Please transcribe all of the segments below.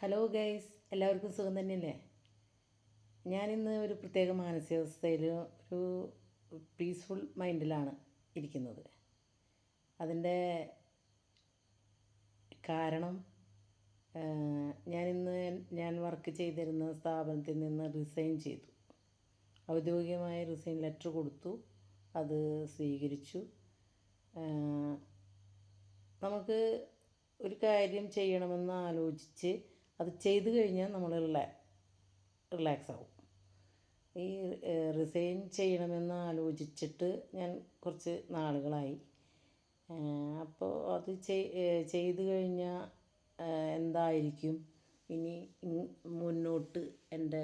Hello guys, എല്ലാവർക്കും സുഖം തന്നെയല്ലേ? ഞാനിന്ന് ഒരു പ്രത്യേക മാനസികാവസ്ഥയിൽ ഒരു പീസ്ഫുൾ മൈൻഡിലാണ് ഇരിക്കുന്നത്. അതിൻ്റെ കാരണം ഞാൻ വർക്ക് ചെയ്തിരുന്ന സ്ഥാപനത്തിൽ നിന്ന് റിസൈൻ ചെയ്തു. ഔദ്യോഗികമായ റിസൈൻ ലെറ്റർ കൊടുത്തു. അത് സ്വീകരിച്ചു. നമുക്ക് ഒരു കാര്യം ചെയ്യണമെന്ന് ആലോചിച്ച് അത് ചെയ്തു കഴിഞ്ഞാൽ നമ്മൾ റിലാക്സ് ആവും. ഈ റിസൈൻ ചെയ്യണമെന്ന് ആലോചിച്ചിട്ട് ഞാൻ കുറച്ച് നാളുകളായി. അപ്പോൾ അത് ചെയ്തു കഴിഞ്ഞാൽ എന്തായിരിക്കും ഇനി മുന്നോട്ട് എൻ്റെ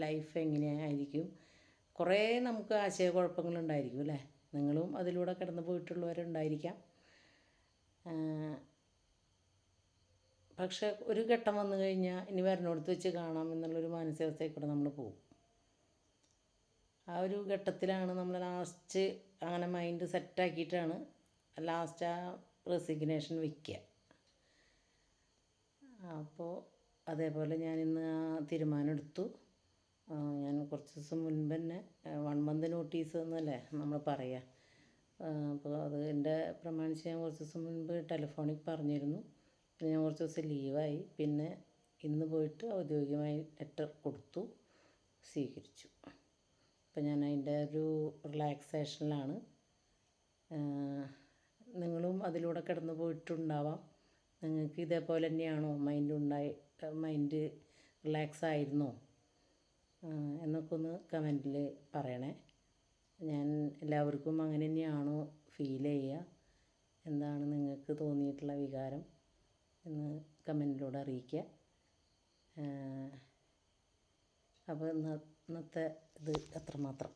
ലൈഫ് എങ്ങനെയായിരിക്കും? കുറേ നമുക്ക് ആശയക്കുഴപ്പങ്ങളുണ്ടായിരിക്കും അല്ലേ? നിങ്ങളും അതിലൂടെ കടന്നു പോയിട്ടുള്ളവരുണ്ടായിരിക്കാം. പക്ഷെ ഒരു ഘട്ടം വന്നു കഴിഞ്ഞാൽ ഇനി വരണോടത്ത് വെച്ച് കാണാം എന്നുള്ളൊരു മാനസികാവസ്ഥയിൽ കൂടെ നമ്മൾ പോകും. ആ ഒരു ഘട്ടത്തിലാണ് നമ്മൾ ലാസ്റ്റ് അങ്ങനെ മൈൻഡ് സെറ്റാക്കിയിട്ടാണ് ലാസ്റ്റ് ആ റെസിഗ്നേഷൻ വയ്ക്കുക. അപ്പോൾ അതേപോലെ ഞാനിന്ന് ആ തീരുമാനം എടുത്തു. ഞാൻ കുറച്ച് ദിവസം മുൻപ് തന്നെ 1 മന്ത് നോട്ടീസ് എന്നല്ലേ നമ്മൾ പറയുക. അപ്പോൾ അത് എൻ്റെ പ്രമാണിച്ച് ഞാൻ കുറച്ച് ദിവസം മുൻപ് ടെലിഫോണിൽ പറഞ്ഞിരുന്നു. ഞാൻ കുറച്ച് ദിവസം ലീവായി. പിന്നെ ഇന്ന് പോയിട്ട് ഔദ്യോഗികമായി ലെറ്റർ കൊടുത്തു, സ്വീകരിച്ചു. അപ്പം ഞാൻ അതിൻ്റെ ഒരു റിലാക്സേഷനിലാണ്. നിങ്ങളും അതിലൂടെ കടന്നു പോയിട്ടുണ്ടാവാം. നിങ്ങൾക്ക് ഇതേപോലെ തന്നെയാണോ മൈൻഡ് റിലാക്സ് ആയിരുന്നോ എന്നൊക്കെ ഒന്ന് കമൻറ്റിൽ പറയണേ. ഞാൻ എല്ലാവർക്കും അങ്ങനെ തന്നെയാണോ ഫീൽ ചെയ്യുക, എന്താണ് നിങ്ങൾക്ക് തോന്നിയിട്ടുള്ള വികാരം എന്ന് കമൻറ്റിലൂടെ അറിയിക്കുക. അപ്പോൾ ഇന്നത്തെ ഇത് അത്രമാത്രം.